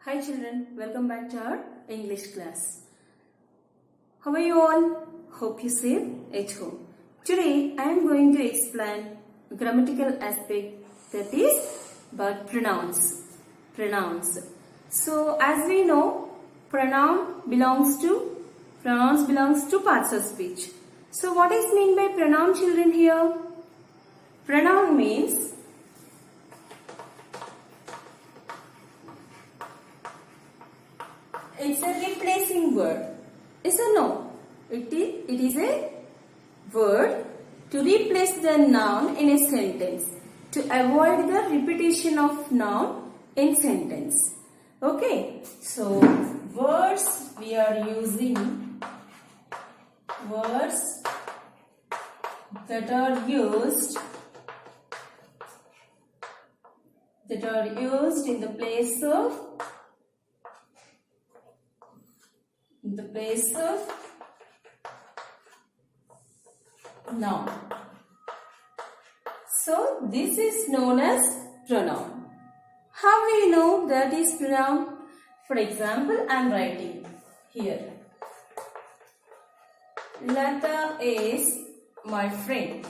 Hi children, welcome back to our English class. How are you all? Hope you safe at home. Today I am going to explain a grammatical aspect, that is about pronouns. Pronouns. So as we know, pronouns belongs to parts of speech. So what is meant by pronoun, children, here? Pronoun means it's a replacing word. Yes or no? It is a word to replace the noun in a sentence, to avoid the repetition of noun in sentence. Okay. So words we are using, words that are used in the place of noun. So this is known as pronoun. How we know that is pronoun? For example, I am writing here. Lata is my friend.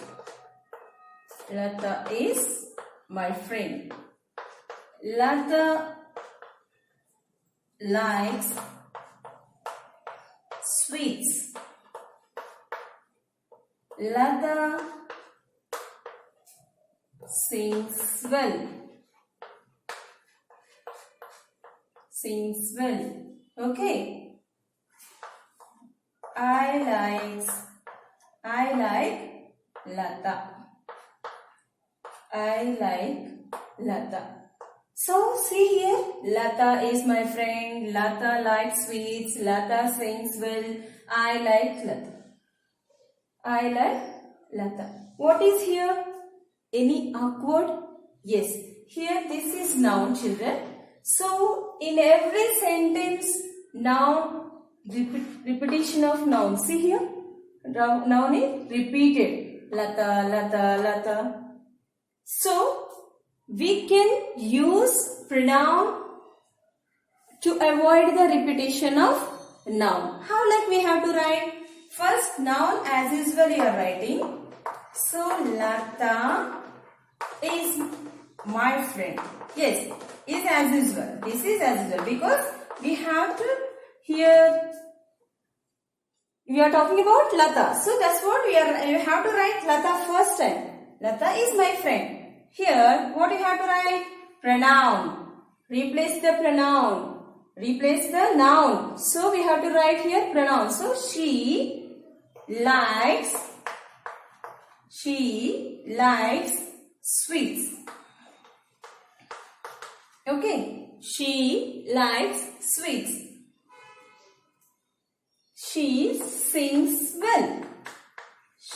Lata is my friend. Lata likes sweets. Lata sings well. Okay. I like Lata. I like Lata. So see here, Lata is my friend, Lata likes sweets, Lata sings well, I like Lata. I like Lata. What is here? Any awkward? Yes. Here this is noun, children. So in every sentence, noun, repetition of noun. See here, noun is repeated. Lata, Lata, Lata. So we can use pronoun to avoid the repetition of noun. How, like we have to write? First, noun as usual you are writing. So Lata is my friend. Yes, is as usual. This is as usual because we have to here. We are talking about Lata. So that's what we are. You have to write Lata first time. Lata is my friend. Here, what you have to write? Pronoun. Replace the pronoun. Replace the noun. So we have to write here pronoun. So she likes sweets. Okay. She likes sweets. She sings well.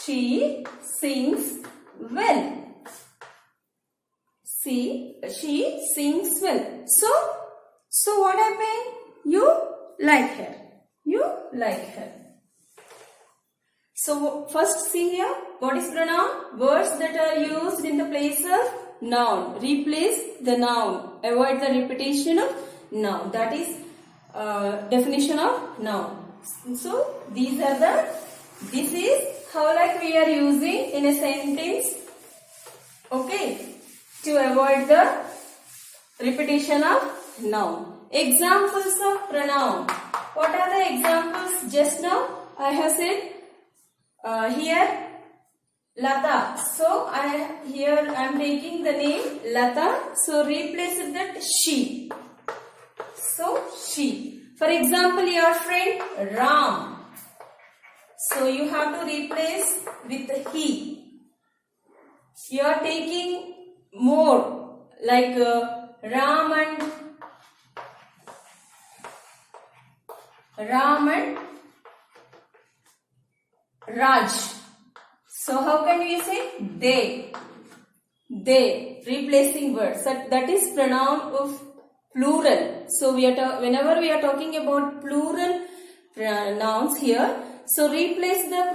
She sings well. See, she sings well. So what happened? You like her. You like her. So first see here, what is pronoun? Words that are used in the place of noun. Replace the noun. Avoid the repetition of noun. That is definition of noun. So this is how like we are using in a sentence. Okay. To avoid the repetition of noun. Examples of pronoun. What are the examples? Just now I have said here Lata. So I am taking the name Lata. So replace it that she. So she. For example, your friend Ram. So you have to replace with he. You are taking more like Ram and Raj. So how can we say they? They, replacing words. So that is pronoun of plural. So whenever we are talking about plural nouns here, so replace the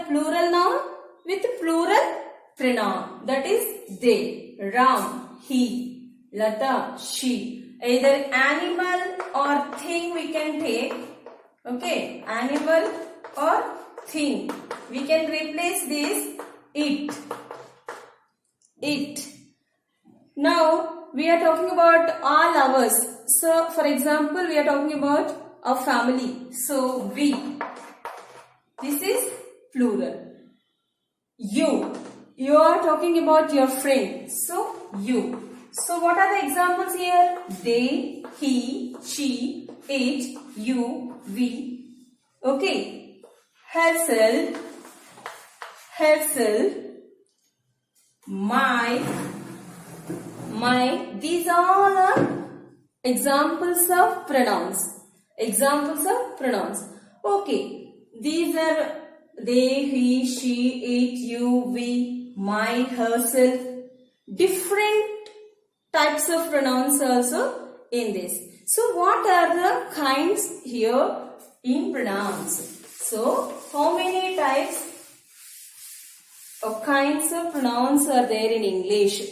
plural noun with plural pronoun. That is they. Ram, he. Lata, she. Either animal or thing we can take. Okay, animal or thing. We can replace this it. It. Now we are talking about all ours. So for example, we are talking about a family. So we. This is plural. You. You are talking about your friend. So you. So what are the examples here? They, he, she, it, you, we. Okay. Herself, herself, my. These all are examples of pronouns. Examples of pronouns. Okay. These are they, he, she, it, you, we, my, herself. Different types of pronouns also in this. So what are the kinds here in pronouns? So how many types of kinds of pronouns are there in English?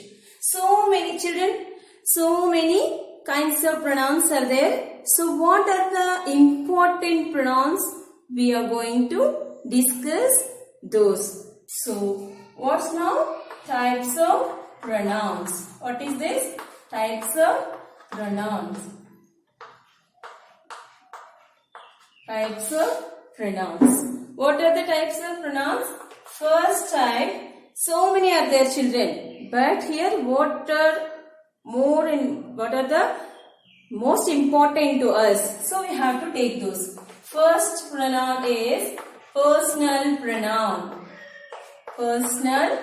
So many children, so many kinds of pronouns are there. So what are the important pronouns? We are going to discuss those. So what's now? Types of pronouns. What is this? Types of pronouns. Types of pronouns. What are the types of pronouns? First type. So many are there, children. But here what are the most important to us? So we have to take those. First pronoun is personal pronoun. Personal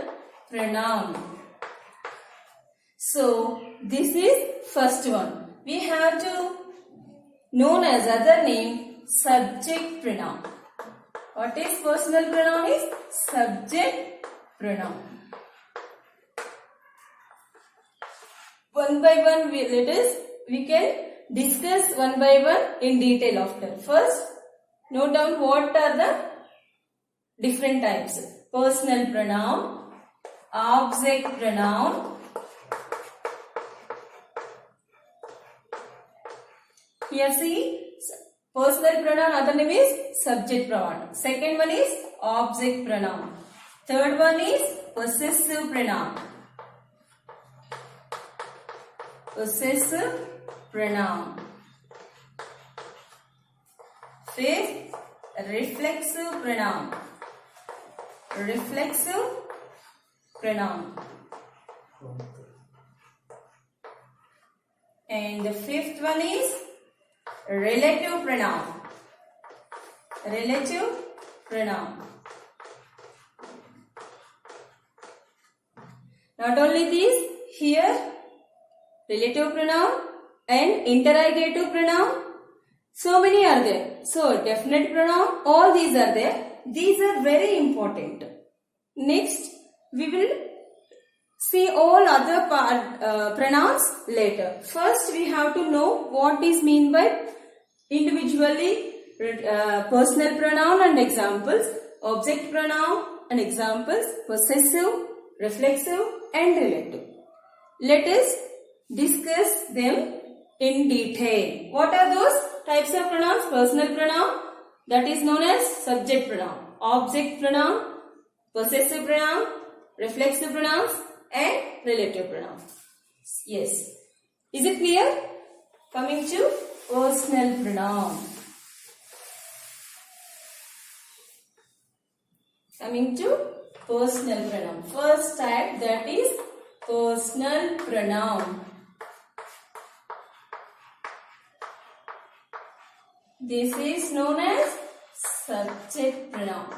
pronoun. So this is first one. We have to known as other name subject pronoun. What is personal pronoun? Is subject pronoun. One by one we can discuss one by one in detail after. First, note down what are the different types. Personal pronoun, object pronoun. Here see, personal pronoun, other name is subject pronoun. Second one is object pronoun. Third one is possessive pronoun. Possessive pronoun. Fifth, reflexive pronoun. Reflexive pronoun. And the fifth one is relative pronoun. Relative pronoun. Not only these, here relative pronoun and interrogative pronoun. So many are there. So definite pronoun, all these are there. These are very important. Next, we will see all other pronouns later. First, we have to know what is mean by individually personal pronoun and examples, object pronoun and examples, possessive, reflexive and relative. Let us discuss them in detail. What are those types of pronouns? Personal pronoun, that is known as subject pronoun, object pronoun, possessive pronoun, reflexive pronouns and relative pronouns. Yes. Is it clear? Coming to personal pronoun. Coming to personal pronoun. First type, that is personal pronoun. This is known as subject pronoun.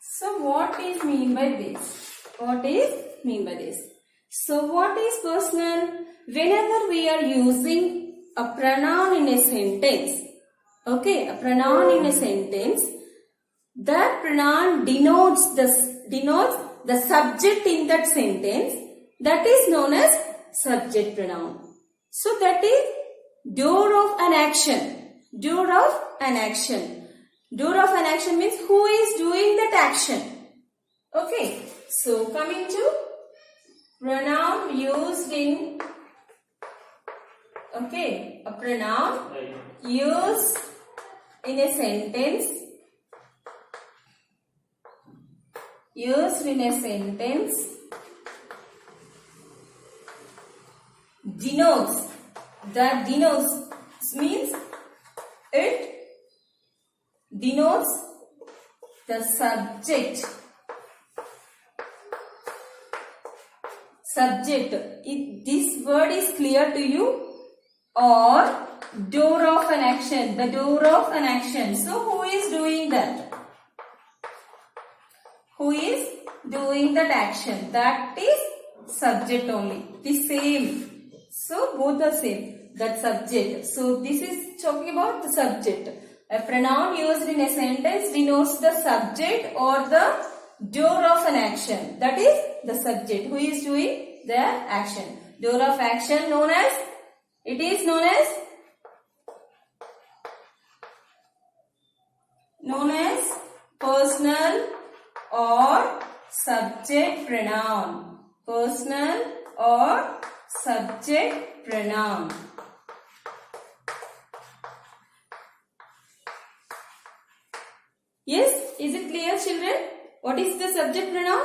So what is mean by this? What is mean by this? So what is personal? Whenever we are using a pronoun in a sentence, okay, a pronoun in a sentence, that pronoun denotes the subject in that sentence. That is known as subject pronoun. So that is doer of an action. Doer of an action. Doer of an action means who is doing that action. Okay. So coming to pronoun used in, okay, a pronoun used in a sentence, denotes, that denotes means it denotes the subject. This word is clear to you? Or door of an action, the door of an action. So who is doing that? Who is doing that action? That is subject only. The same. So both are same. That subject. So this is talking about the subject. A pronoun used in a sentence denotes the subject or the door of an action. That is the subject. Who is doing the action? Door of action known as, it is known as personal or subject pronoun. Personal or subject pronoun. Yes, is it clear, children? What is the subject pronoun?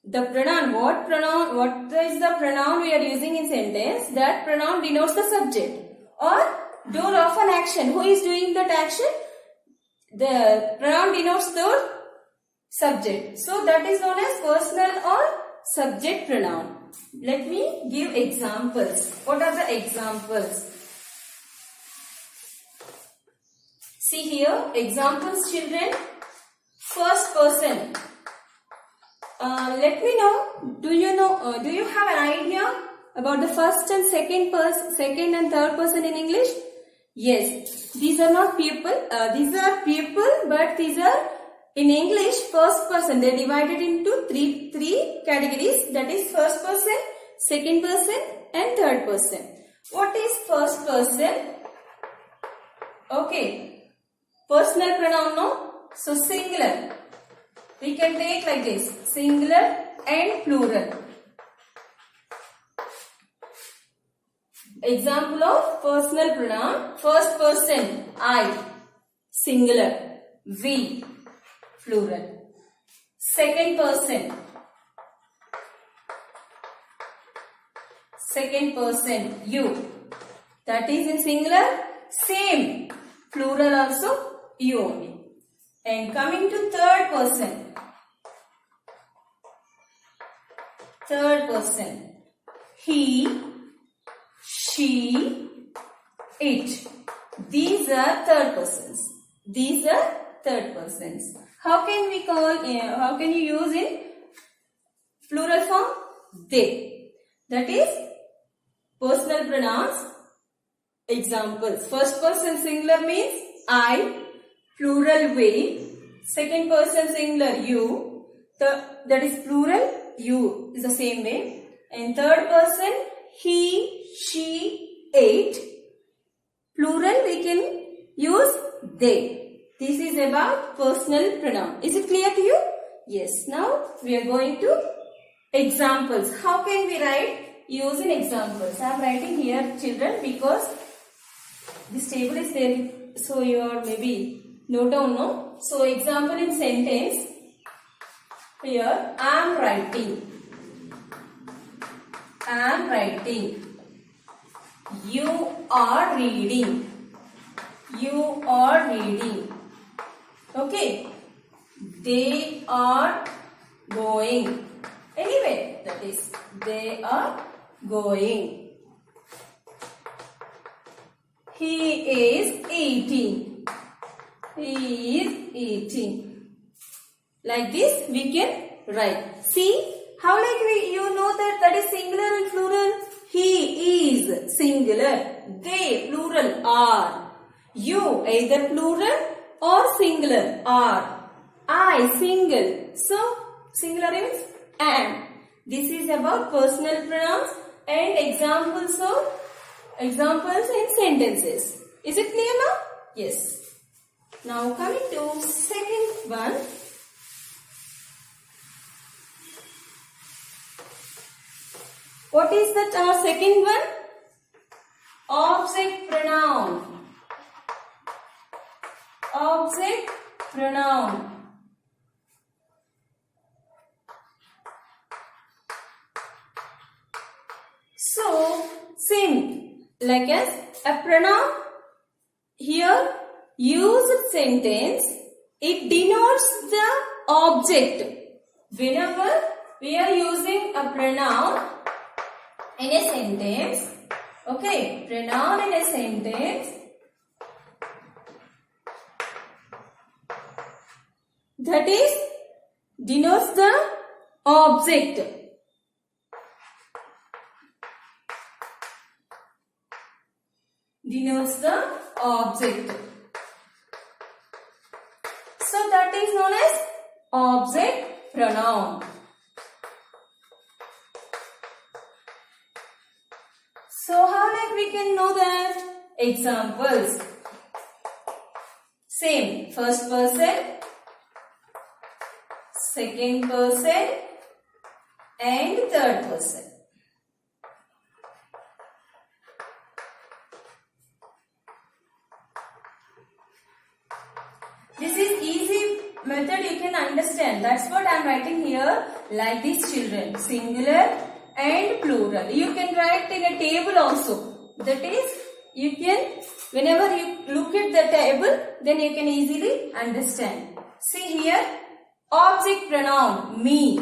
The pronoun, what is the pronoun we are using in sentence? That pronoun denotes the subject or door of an action. Who is doing that action? The pronoun denotes the subject. So that is known as personal or subject pronoun. Let me give examples. What are the examples? See here, examples, children. First person. Let me know. Do you have an idea about the first and second and third person in English? Yes, these are not people. These are people, but these are in English first person. They are divided into three categories. That is first person, second person, and third person. What is first person? Okay, personal pronoun, no? So singular. We can take like this, singular and plural. Example of personal pronoun, first person, I, singular, we, plural. Second person, you, that is in singular, same, plural also, you only. And coming to third person, he, she, it. These are third persons. How can we call, how can you use in plural form? They. That is personal pronouns. Examples. First person singular means I, plural we. Second person singular you. That is plural. You is the same way. And third person, he, she, it. Plural we can use they. This is about personal pronoun. Is it clear to you? Yes. Now we are going to examples. How can we write using examples? I am writing here, children, because this table is there. So you are maybe note down, no? So example in sentence. Here, I am writing. You are reading. Okay. They are going. Anyway, that is, they are going. He is eating. Like this we can write. See how you know that is singular and plural. He is singular. They plural are. You either plural or singular are. I single. So singular means am. This is about personal pronouns and examples in sentences. Is it clear now? Yes. Now coming to second one. What is that second one? Object pronoun. Object pronoun. So, same like as a pronoun here used sentence, it denotes the object. Whenever we are using a pronoun in a sentence, okay, pronoun in a sentence, that is denotes the object. Denotes the object. So that is known as object pronoun. So how like we can know that? Examples. Same. First person, second person and third person. This is easy method you can understand. That's what I am writing here like these children. Singular and plural. You can write in a table also. That is, you can, whenever you look at the table, then you can easily understand. See here, object pronoun, me.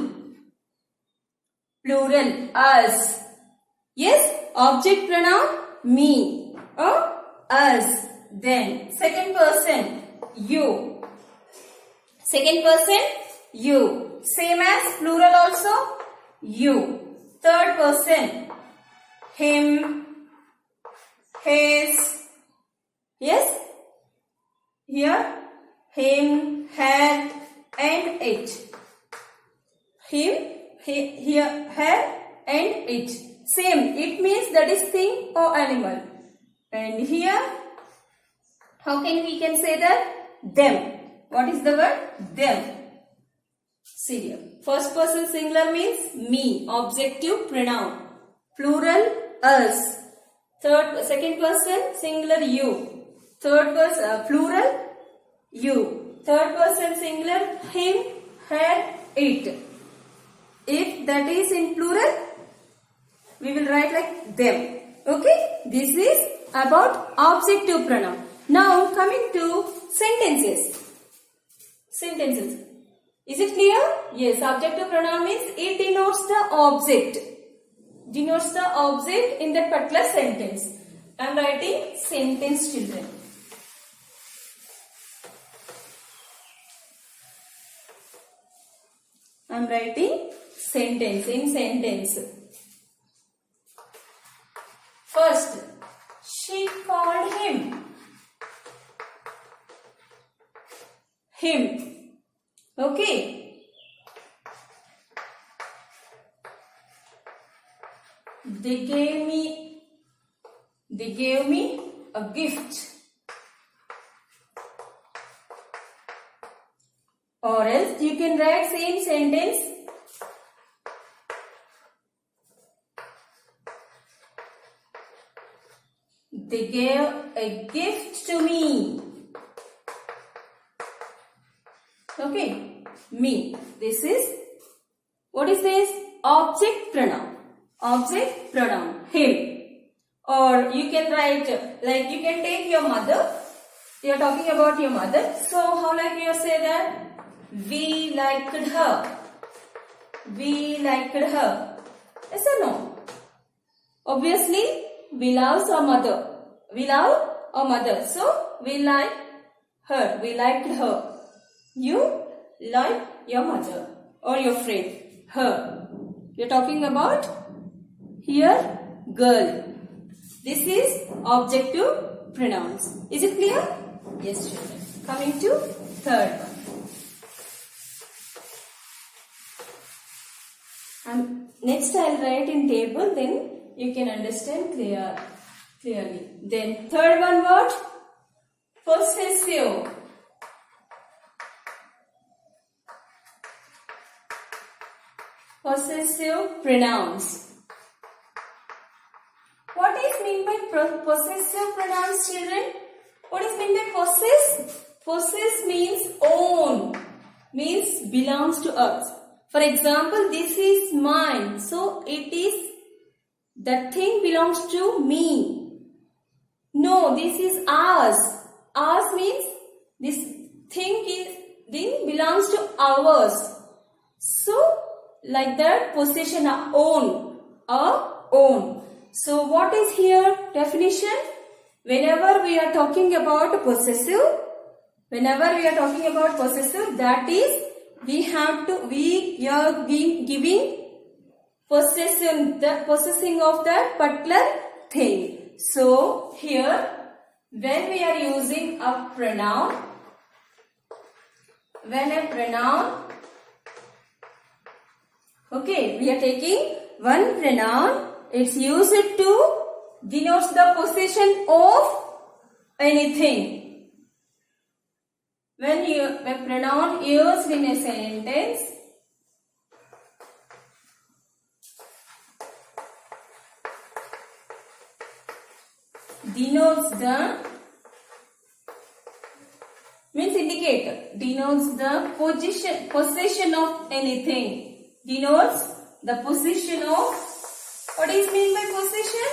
Plural, us. Yes, object pronoun, me or us. Then, second person, you. Second person, you. Same as plural also, you. Third person, him, his. Yes? Here, him, her and it. Him, here, her and it. Same, it means that is thing or animal. And here, how can we can say that? Them. What is the word? Them. See here. First person singular means me, objective pronoun. Plural, us. Second person singular, you. Third person plural, you. Third person singular, him, her, it. If that is in plural, we will write like them. Okay? This is about objective pronoun. Now coming to sentences. Sentences. Is it clear? Yes, objective pronoun means it denotes the object. Denotes the object in that particular sentence. I am writing sentence, children. I am writing sentence in sentence. First, she called him. Him. Okay. They gave me a gift. Or else you can write same sentence. They gave a gift to me. Okay, me. This is, what is this? Object pronoun. Object pronoun, him. Or you can write, like you can take your mother. You are talking about your mother. So how like you say that? We liked her. We liked her. Yes or no? Obviously, we love our mother. We love our mother. So we like her. We liked her. You like your mother or your friend, her. You're talking about here, girl. This is objective pronouns. Is it clear? Yes, children. Coming to third one. And next I'll write in table, then you can understand clearly. Then third one, what? Possessive. Possessive pronouns. is mean by possessive pronouns, children? What is mean by possess? Possess means own, means belongs to us. For example, this is mine, so it is, that thing belongs to me. No, this is ours. Ours means this thing belongs to ours. So, like that, possession, own, own. So, what is here definition? Whenever we are talking about possessive, that is, we are giving possessing of that particular thing. So, here, when we are using a pronoun, okay, we are taking one pronoun, it's used to denote the possession of anything. When a pronoun used in a sentence, denotes the, means indicate, denotes the possession of anything. Denotes the possession of, what is mean by possession?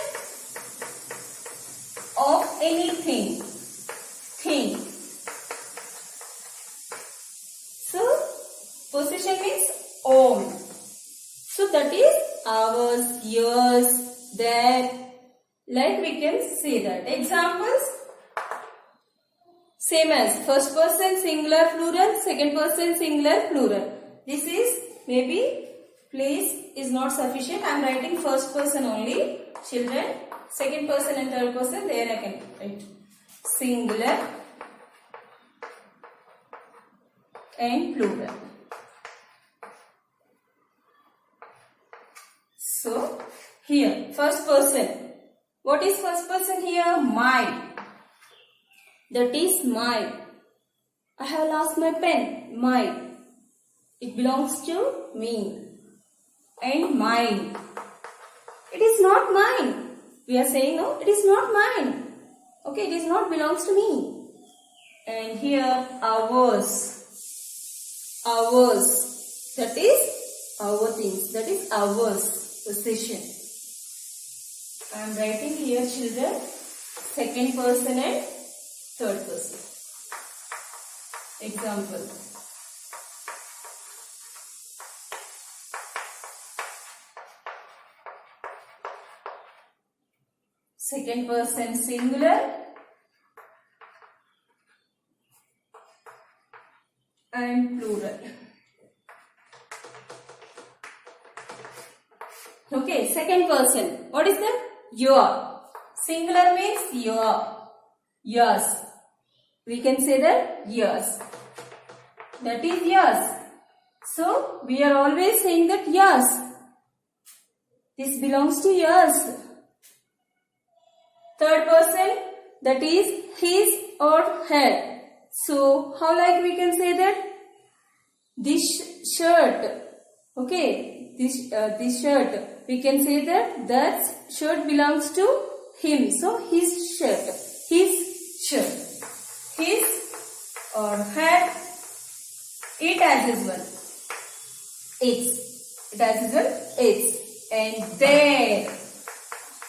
Of anything, thing. So, possession means own. So, that is ours, yours, their. Like we can say that. Examples, same as first person singular plural, second person singular plural. This is maybe place is not sufficient. I am writing first person only. Children, second person and third person, there I can write singular and plural. So, here first person. What is first person here? Mine. That is mine. I have lost my pen. Mine. It belongs to me. And mine. It is not mine. We are saying no, it is not mine. Okay, it is not belongs to me. And here ours. Ours. That is our things. That is ours. Possession. I am writing here, children, second person and third person. Example. Second person singular and plural. Okay, second person. What is that? Your. Singular means your. Yours. We can say that yours. That is yours. So, we are always saying that yours. This belongs to yours. Third person, that is his or her. So, how like we can say that? This shirt. Okay, this shirt. We can say that shirt belongs to him. So, his shirt. His shirt. His or her. It as usual. Its. It as usual. Its. And their.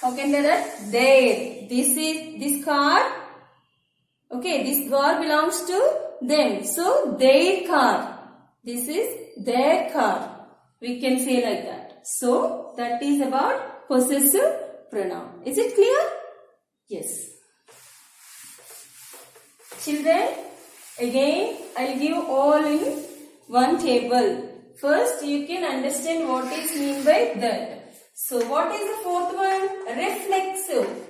How can they that? Their. This car. Okay, this car belongs to them. So, their car. This is their car. We can say like that. So, that is about possessive pronoun. Is it clear? Yes. Children, again, I'll give all in one table. First, you can understand what is mean by that. So, what is the fourth one? Reflexive.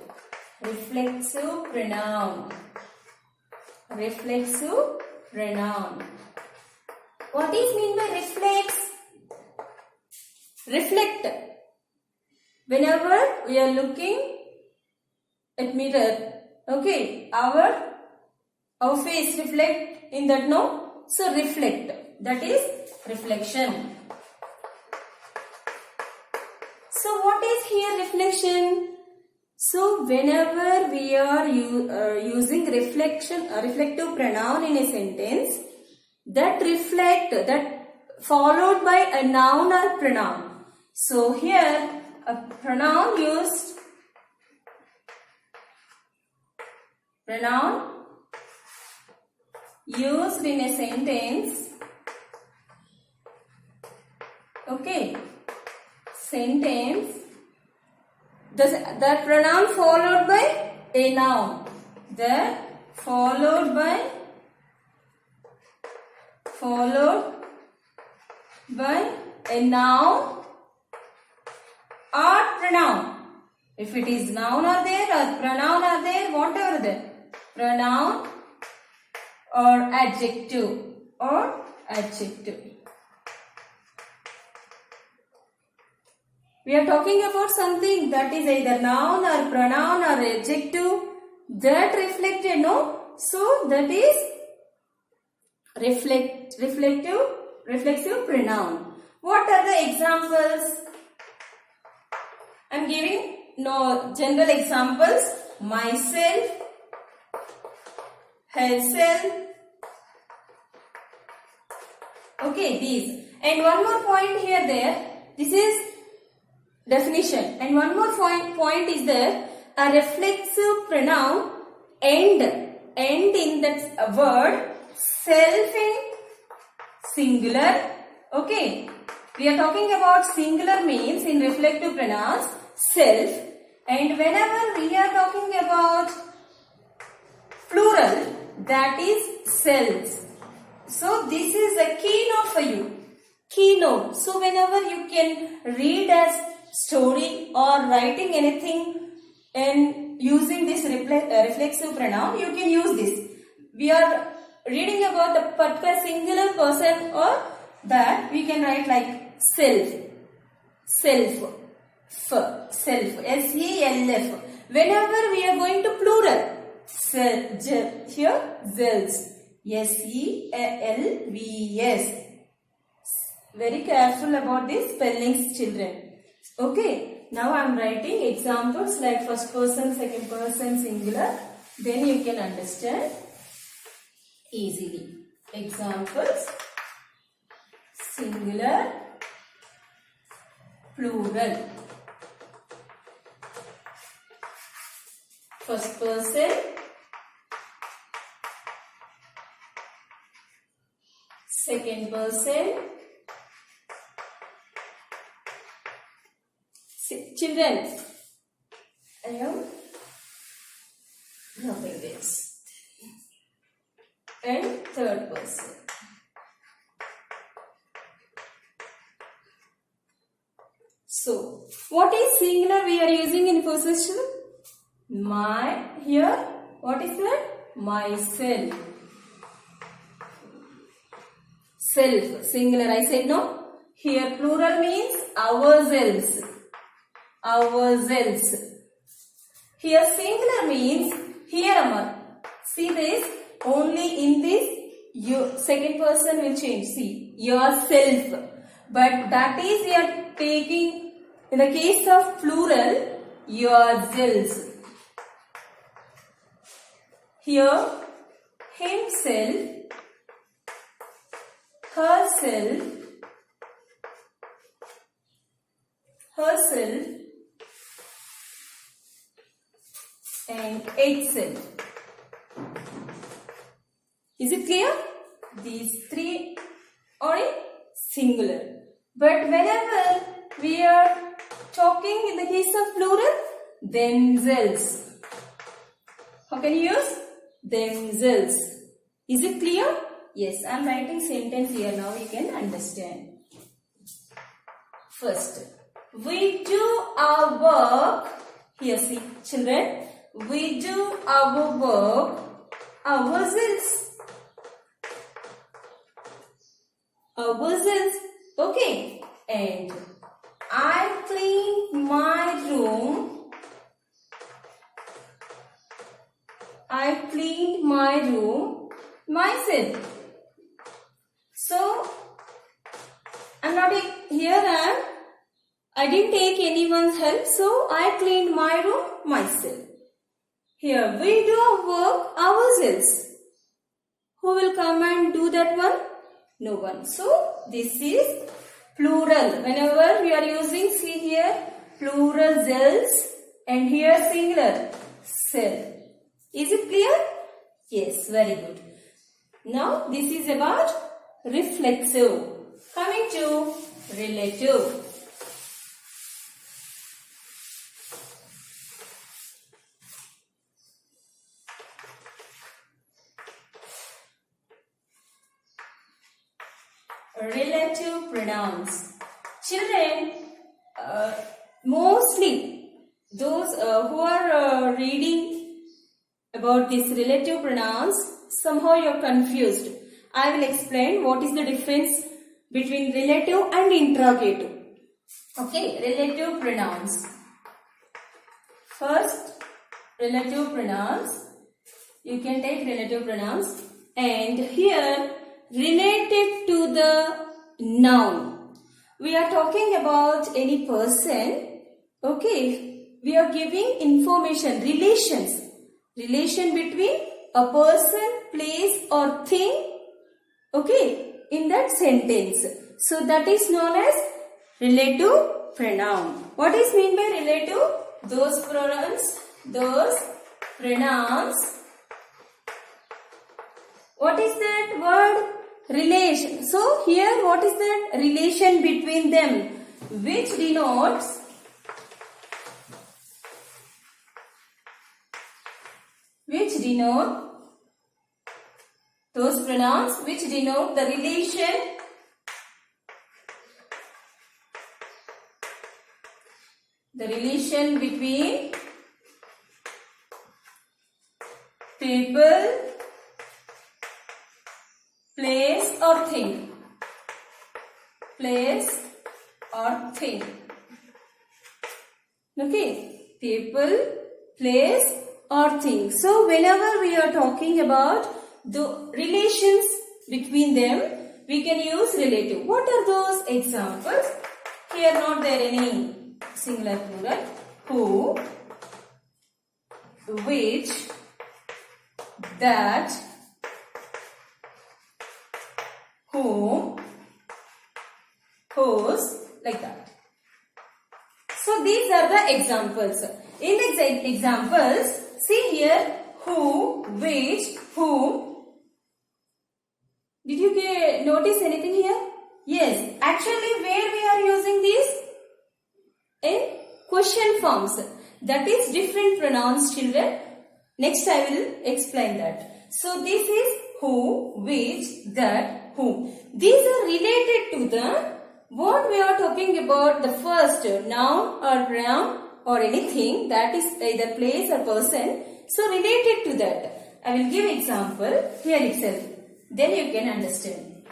Reflexive pronoun. Reflexive pronoun. What is mean by reflex? Reflect. Whenever we are looking at mirror, okay, our face reflect in that, no? So, reflect. That is reflection. So, what is here reflection? So whenever we are using reflective pronoun in a sentence, that followed by a noun or pronoun. So here a pronoun used in a sentence. Okay, sentence. The pronoun followed by a noun. Followed by a noun or pronoun. If it is noun are there or pronoun are there, whatever there. Pronoun or adjective. We are talking about something that is either noun or pronoun or adjective that reflected, no? So that is reflexive pronoun. What are the examples? I am giving general examples. Myself, herself. Okay, these. And one more point here there. This is definition. And one more point is there. A reflexive pronoun end in that word self in singular. Okay. We are talking about singular means in reflective pronouns self. And whenever we are talking about plural, that is selves. So this is a keynote for you. Keynote. So whenever you can read as story or writing anything and using this reflexive pronoun, you can use this. We are reading about the particular singular person or that we can write like self, S-E-L-F. Whenever we are going to plural, here zells, S-E-L-V-S. Very careful about these spellings, children. Okay, now I am writing examples like first person, second person, singular. Then you can understand easily. Examples, singular, plural. First person, second person. Children, I am dropping this. And third person. So, what is singular we are using in possession? My, here, what is that? Myself. Self, singular, I said no. Here plural means ourselves. Ourselves. Here singular means here Amar. See this? Only in this your second person will change. See, yourself. But that is you are taking in the case of plural yourselves. Here himself, herself, and itself. Is it clear? These three are in singular. But whenever we are talking in the case of plural, themselves. How can you use? Themselves. Is it clear? Yes, I am writing sentence here now. You can understand. First, we do our work. Here see children. We do our work ourselves. Ourselves. Okay. And I clean my room. I cleaned my room myself. So, I'm not here and I didn't take anyone's help, so I cleaned my room myself. Here we do our work ourselves. Who will come and do that one? No one. So this is plural. Whenever we are using, see here, plural cells and here singular cell. Is it clear? Yes, very good. Now this is about reflexive. Coming to relative. Relative pronouns. Children, mostly those who are reading about these relative pronouns, somehow you are confused. I will explain what is the difference between relative and interrogative. Okay, relative pronouns. First, relative pronouns. You can take relative pronouns, and here related to the noun. We are talking about any person. Okay, we are giving information, relations. Relation between a person, place or thing. Okay, in that sentence. So that is known as relative pronoun. What is meant by relative? Those pronouns. What is that word? Relation. So here what is that relation between them? Which denotes those pronouns which denote the relation between people, place or thing. Okay, people, place or thing. So whenever we are talking about the relations between them, we can use relative. What are those examples? Here not there any singular plural. Who, which, that, whom, whose, like that. So these are the examples. In the examples, see here, who, which, whom. Did you notice anything here? Yes, actually where we are using these? In question forms. That is different pronouns, children. Next I will explain that. So this is who, which, that, whom. These are related to the what we are talking about, the first noun or pronoun or anything that is either place or person. So related to that. I will give example here itself. Then you can understand.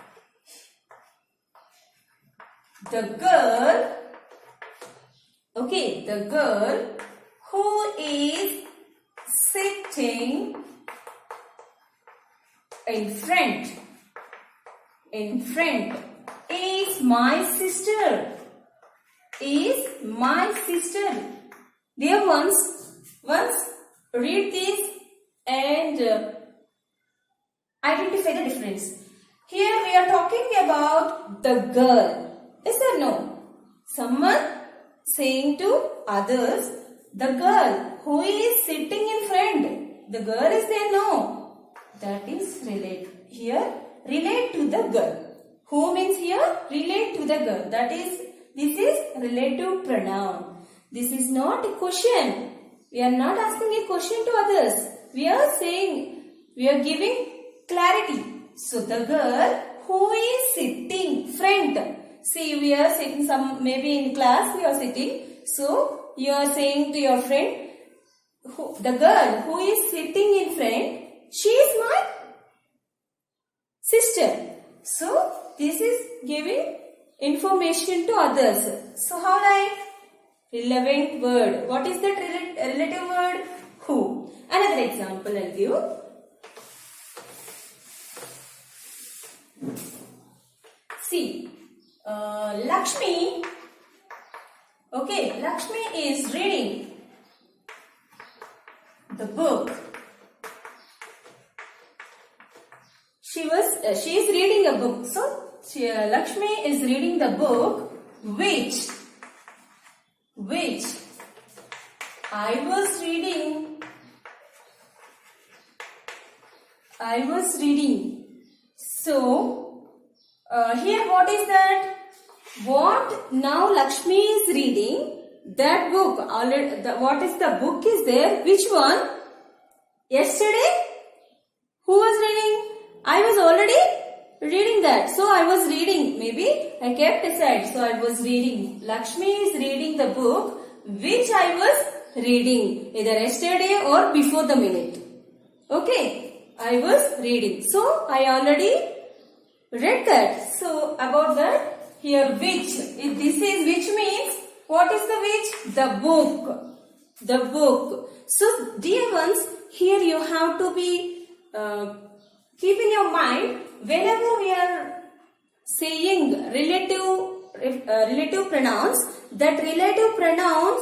The girl, okay, the girl who is sitting in front is my sister. Dear ones, once read this and identify the difference. Here we are talking about the girl. Yes or no? Someone saying to others, the girl who is sitting in front. The girl is there? No. That is relate. Here, relate to the girl. Who means here? Relate to the girl. That is, this is relative pronoun. This is not a question. We are not asking a question to others. We are saying, we are giving clarity. So the girl who is sitting front. See, we are sitting maybe in class we are sitting. So you are saying to your friend, the girl who is sitting in front, she is my sister. So this is giving information to others. So how like? Relevant word. What is that relative word? Who. Another example I'll give. See, Lakshmi Okay, Lakshmi is reading the book. She is reading a book. So Lakshmi is reading the book which I was reading. So here what is that? What now Lakshmi is reading that book. Already, what is the book is there? Which one? Yesterday? Who was reading? I was already reading that. So I was reading. Maybe I kept aside. So I was reading. Lakshmi is reading the book which I was reading. Either yesterday or before the minute. Okay. I was reading. So I already read that. So about that. Here which. If this is which means. What is the which? The book. The book. So dear ones. Here you have to be. Keep in your mind, whenever we are saying relative pronouns, that relative pronouns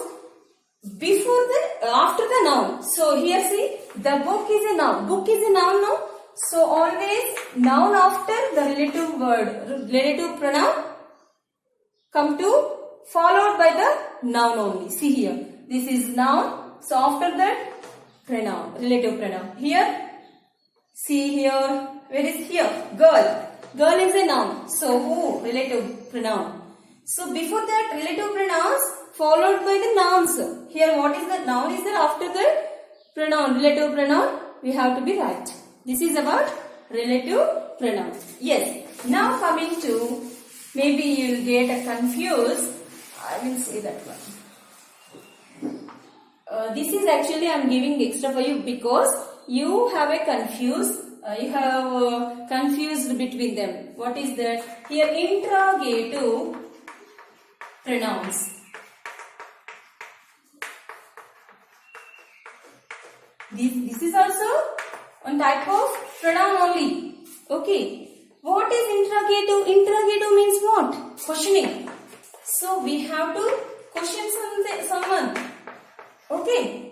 before the after the noun. So here see, the book is a noun. Book is a noun now. So always noun after the relative word, relative pronoun come to followed by the noun only. See here, this is noun. So after that pronoun, relative pronoun. Here. See here, where is here? Girl. Girl is a noun. So who? Relative pronoun. So before that relative pronouns followed by the nouns. Here what is the noun is there after the pronoun, relative pronoun? We have to be right. This is about relative pronoun. Yes. Now coming to, maybe you will get confused. I will say that one. This is actually I am giving extra for you because you have a confused between them. What is that? Here interrogative pronouns. This is also one type of pronoun only. Okay. What is interrogative? Interrogative means what? Questioning. So we have to question someone. Okay.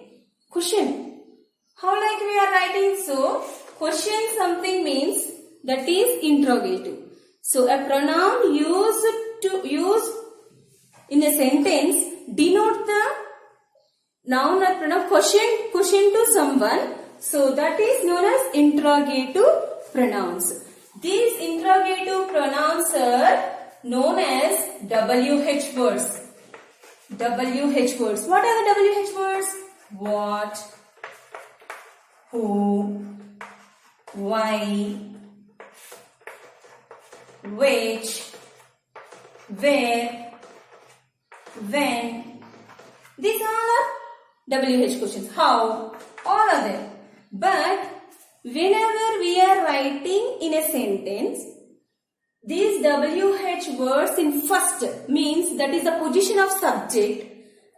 Question. How like we are writing? So, question something means that is interrogative. So, a pronoun used in a sentence denote the noun or pronoun question to someone. So, that is known as interrogative pronouns. These interrogative pronouns are known as WH words. WH words. What are the WH words? What? Who, why, which, where, when. These all are WH questions. How? All are there. But whenever we are writing in a sentence, these WH words in first means that is the position of subject,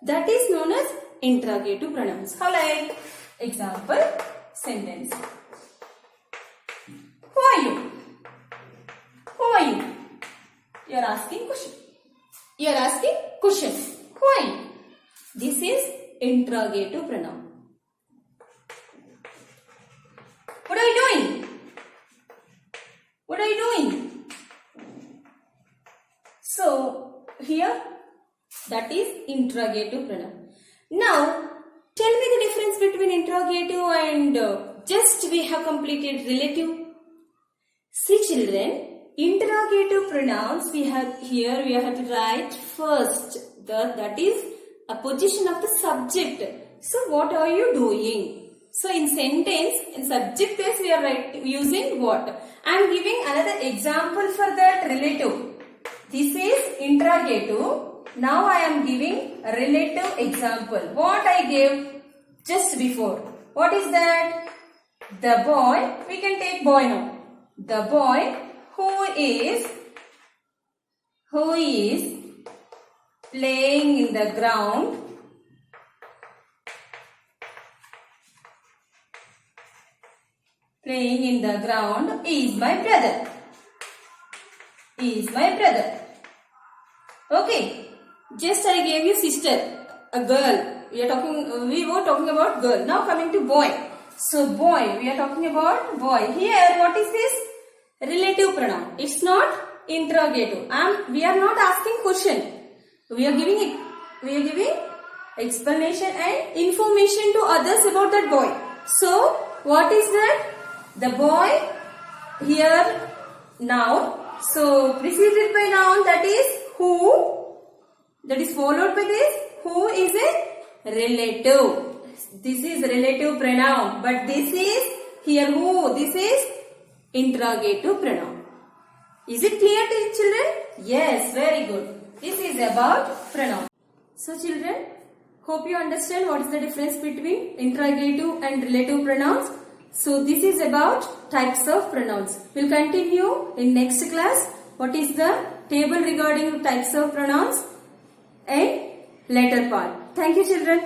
that is known as interrogative pronouns. How like? Example. Sentence. Who are you? Who are you? You are asking question. You are asking question. Who are you? This is interrogative pronoun. What are you doing? What are you doing? So here that is interrogative pronoun. Now tell me the difference between interrogative and just we have completed relative. See children, interrogative pronouns we have here we have to write first. That is a position of the subject. So what are you doing? So in sentence, in subject base we are using what? I am giving another example for that relative. This is interrogative. Now I am giving a relative example. What I gave just before. What is that? The boy. We can take boy now. The boy who is playing in the ground. Playing in the ground is my brother. Is my brother. Okay. Just I gave you sister, a girl. We were talking about girl. Now coming to boy. So boy, we are talking about boy. Here, what is this? Relative pronoun. It's not interrogative. We are not asking question. We are giving explanation and information to others about that boy. So, what is that? The boy, here, noun. So, preceded by noun, that is who. That is followed by this. Who is a relative. This is relative pronoun. But this is, here who. This is interrogative pronoun. Is it clear to you, children? Yes, very good. This is about pronoun. So, children, hope you understand what is the difference between interrogative and relative pronouns. So, this is about types of pronouns. We'll continue in next class. What is the table regarding types of pronouns and later part. Thank you, children.